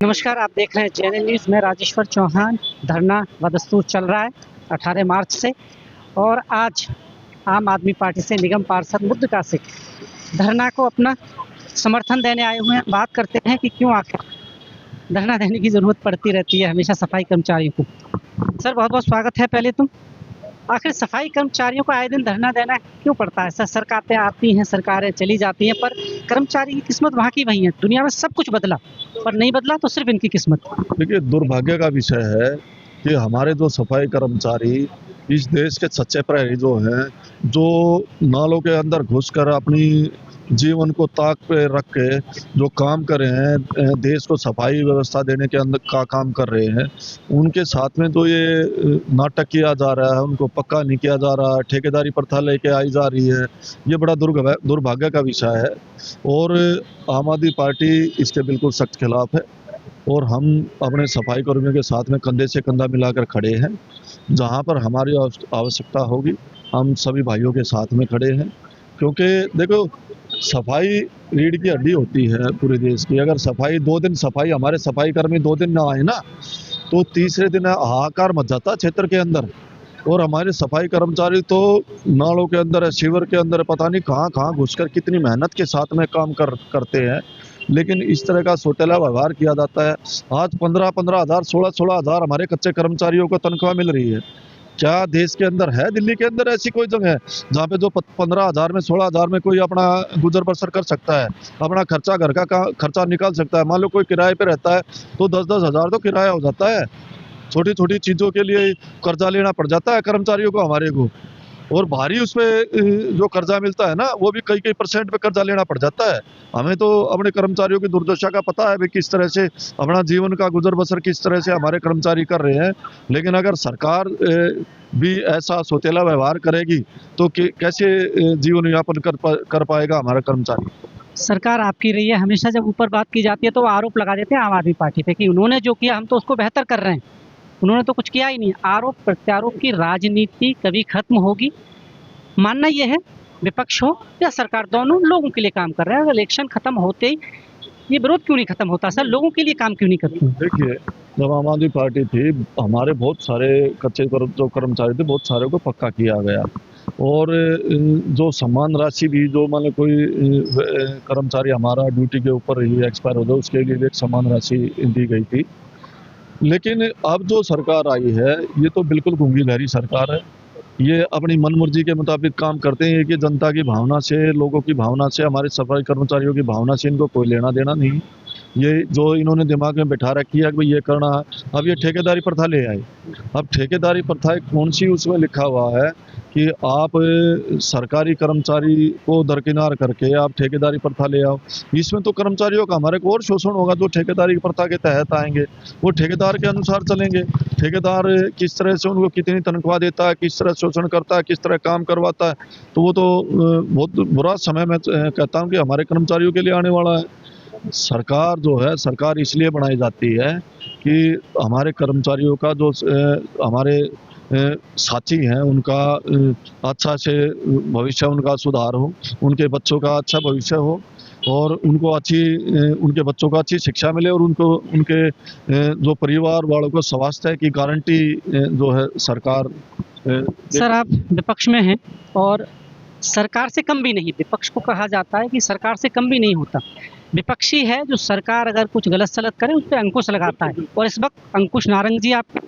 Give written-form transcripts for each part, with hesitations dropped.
नमस्कार, आप देख रहे हैं चैनल न्यूज़ में राजेश्वर चौहान। धरना व दस्तूर चल रहा है 18 मार्च से और आज आम आदमी पार्टी से निगम पार्षद मुद्दा से धरना को अपना समर्थन देने आए हुए हैं। बात करते हैं कि क्यों आखिर धरना देने की ज़रूरत पड़ती रहती है हमेशा सफाई कर्मचारियों को। सर बहुत बहुत स्वागत है। पहले तो आखिर सफाई कर्मचारियों को आए दिन धरना देना क्यों पड़ता है? सर सरकारें आती हैं, सरकारें चली जाती हैं, पर कर्मचारी की किस्मत वहाँ की वही है। दुनिया में सब कुछ बदला पर नहीं बदला तो सिर्फ इनकी किस्मत। देखिए, दुर्भाग्य का विषय है कि हमारे जो सफाई कर्मचारी इस देश के सच्चे प्रहरी जो हैं, जो नालों के अंदर घुसकर अपनी जीवन को ताक पे रख के जो काम कर रहे हैं, देश को सफाई व्यवस्था देने के अंदर का काम कर रहे हैं, उनके साथ में तो ये नाटक किया जा रहा है, उनको पक्का नहीं किया जा रहा है, ठेकेदारी प्रथा लेके आई जा रही है। ये बड़ा दुर्भाग्य का विषय है और आम आदमी पार्टी इसके बिल्कुल सख्त खिलाफ है और हम अपने सफाई कर्मियों के साथ में कंधे से कंधा मिलाकर खड़े हैं। जहां पर हमारी आवश्यकता होगी हम सभी भाइयों के साथ में खड़े हैं, क्योंकि देखो, सफाई रीढ़ की हड्डी होती है पूरे देश की। अगर सफाई 2 दिन सफाई हमारे सफाई कर्मी 2 दिन ना आए ना, तो तीसरे दिन हाहाकार मच जाता है क्षेत्र के अंदर। और हमारे सफाई कर्मचारी तो नालों के अंदर है, शिविर के अंदर है, पता नहीं कहाँ कहाँ घुसकर कितनी मेहनत के साथ में काम करते हैं, लेकिन इस तरह का सौतेला व्यवहार किया जाता है। आज 15-15 हज़ार 16-16 हज़ार हमारे कच्चे कर्मचारियों को तनख्वाह मिल रही है। क्या देश के अंदर है, दिल्ली के अंदर ऐसी कोई जगह है जहाँ पे जो 15 हज़ार में 16 हज़ार में कोई अपना गुजर बसर कर सकता है, अपना खर्चा घर का खर्चा निकाल सकता है? मान लो कोई किराए पे रहता है तो 10-10 हज़ार तो किराया हो जाता है। छोटी छोटी चीज़ों के लिए कर्जा लेना पड़ जाता है कर्मचारियों को, हमारे को। और भारी उसमें जो कर्जा मिलता है ना, वो भी कई % पे कर्जा लेना पड़ जाता है। हमें तो अपने कर्मचारियों की दुर्दशा का पता है भी किस तरह से अपना जीवन का गुजर बसर किस तरह से हमारे कर्मचारी कर रहे हैं। लेकिन अगर सरकार भी ऐसा सौतेला व्यवहार करेगी तो कैसे जीवन यापन कर पाएगा हमारा कर्मचारी? सरकार आपकी रही है, हमेशा जब ऊपर बात की जाती है तो आरोप लगा देते हैं आम आदमी पार्टी पे कि उन्होंने जो किया हम तो उसको बेहतर कर रहे हैं। उन्होंने तो कुछ किया ही नहीं। आरोप प्रत्यारोप की राजनीति कभी खत्म होगी? मानना यह है विपक्ष हो या सरकार, दोनों लोगों के लिए काम कर रहे हैं। इलेक्शन खत्म होते ही ये विरोध क्यों नहीं खत्म होता? सर लोगों के लिए काम क्यों नहीं करती? देखिए, जब आम आदमी पार्टी थी, हमारे बहुत सारे कच्चे जो कर्मचारी थे, बहुत सारे को पक्का किया गया और जो सम्मान राशि भी, जो मान लो कोई कर्मचारी हमारा ड्यूटी के ऊपर ही एक्सपायर हो जाए, उसके लिए भी एक सम्मान राशि दी गई थी। लेकिन अब जो सरकार आई है, ये तो बिल्कुल गूंगी बहरी सरकार है। ये अपनी मनमर्जी के मुताबिक काम करते हैं कि जनता की भावना से, लोगों की भावना से, हमारे सफाई कर्मचारियों की भावना से इनको कोई लेना देना नहीं। ये जो इन्होंने दिमाग में बैठा रखी है कि भाई ये करना है, अब ये ठेकेदारी प्रथा ले आए। अब ठेकेदारी प्रथा कौन सी, उसमें लिखा हुआ है कि आप सरकारी कर्मचारी को दरकिनार करके आप ठेकेदारी प्रथा ले आओ। इसमें तो कर्मचारियों का हमारे को और शोषण होगा। जो ठेकेदारी प्रथा के तहत आएंगे वो ठेकेदार के अनुसार चलेंगे। ठेकेदार किस तरह से उनको कितनी तनख्वाह देता है, किस तरह शोषण करता है, किस तरह काम करवाता है, तो वो तो बहुत बुरा समय मैं कहता हूँ कि हमारे कर्मचारियों के लिए आने वाला है। सरकार जो है, सरकार इसलिए बनाई जाती है कि हमारे कर्मचारियों का जो हमारे साथी हैं उनका अच्छा से भविष्य, उनका सुधार हो, उनके बच्चों का अच्छा भविष्य हो और उनको उनके बच्चों को अच्छी शिक्षा मिले और उनको उनके जो परिवार वालों को स्वास्थ्य की गारंटी जो है सरकार। सर आप विपक्ष में हैं और सरकार से कम भी नहीं। विपक्ष को कहा जाता है कि सरकार से कम भी नहीं होता। विपक्षी है जो सरकार अगर कुछ गलत सलत करे उस पर अंकुश लगाता है और इस वक्त अंकुश नारंग जी आप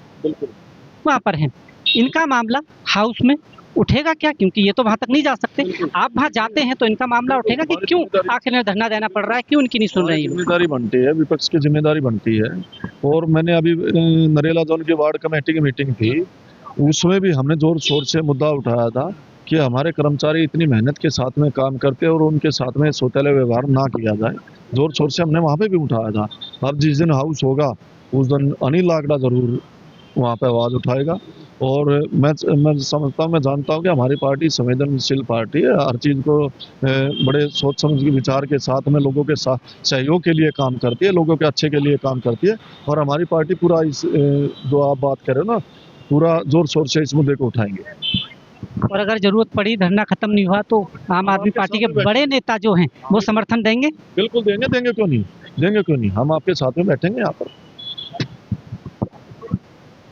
वहाँ पर हैं। इनका मामला हाउस में उठेगा क्या? क्योंकि ये तो वहाँ तक नहीं जा सकते। आप वहाँ जाते हैं तो इनका मामला उठेगा कि क्यों आखिर में धरना देना पड़ रहा है, क्यों इनकी नहीं सुन रही है? जिम्मेदारी बनती है, विपक्ष की जिम्मेदारी बनती है। और मैंने अभी नरेला जोन की वार्ड कमेटी की मीटिंग थी, उसमें भी हमने जोर शोर से मुद्दा उठाया था कि हमारे कर्मचारी इतनी मेहनत के साथ में काम करते हैं और उनके साथ में सौतेला व्यवहार ना किया जाए। जोर शोर से हमने वहाँ पे भी उठाया था। अब जिस दिन हाउस होगा उस दिन अनिल लागड़ा जरूर वहाँ पे आवाज़ उठाएगा। और मैं समझता हूँ, मैं जानता हूँ कि हमारी पार्टी संवेदनशील पार्टी है। हर चीज़ को बड़े सोच समझ के विचार के साथ में लोगों के साथ सहयोग के लिए काम करती है, लोगों के अच्छे के लिए काम करती है। और हमारी पार्टी पूरा इस जो आप बात कर रहे हो ना, पूरा जोर शोर से इस मुद्दे को उठाएंगे। और अगर जरूरत पड़ी, धरना खत्म नहीं हुआ, तो आम आदमी पार्टी के बड़े नेता जो हैं वो समर्थन देंगे? बिल्कुल देंगे, क्यों नहीं। देंगे क्यों नहीं, हम आपके साथ में बैठेंगे यहाँ पर।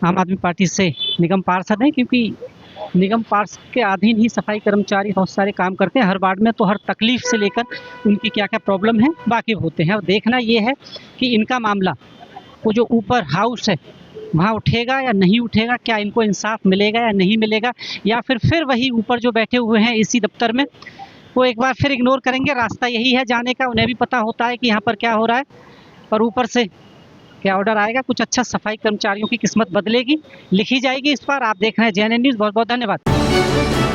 आम आदमी पार्टी से निगम पार्षद हैं, क्योंकि निगम पार्षद के अधीन ही सफाई कर्मचारी बहुत सारे काम करते हैं हर वार्ड में, तो हर तकलीफ से लेकर उनकी क्या क्या प्रॉब्लम है वाकिफ होते हैं। अब देखना ये है कि इनका मामला वो जो ऊपर हाउस है वहाँ उठेगा या नहीं उठेगा, क्या इनको इंसाफ मिलेगा या नहीं मिलेगा, या फिर वही ऊपर जो बैठे हुए हैं इसी दफ्तर में वो एक बार फिर इग्नोर करेंगे। रास्ता यही है जाने का, उन्हें भी पता होता है कि यहाँ पर क्या हो रहा है और ऊपर से क्या ऑर्डर आएगा। कुछ अच्छा सफाई कर्मचारियों की किस्मत बदलेगी, लिखी जाएगी इस पर। आप देख रहे हैं JNN न्यूज़, बहुत बहुत धन्यवाद।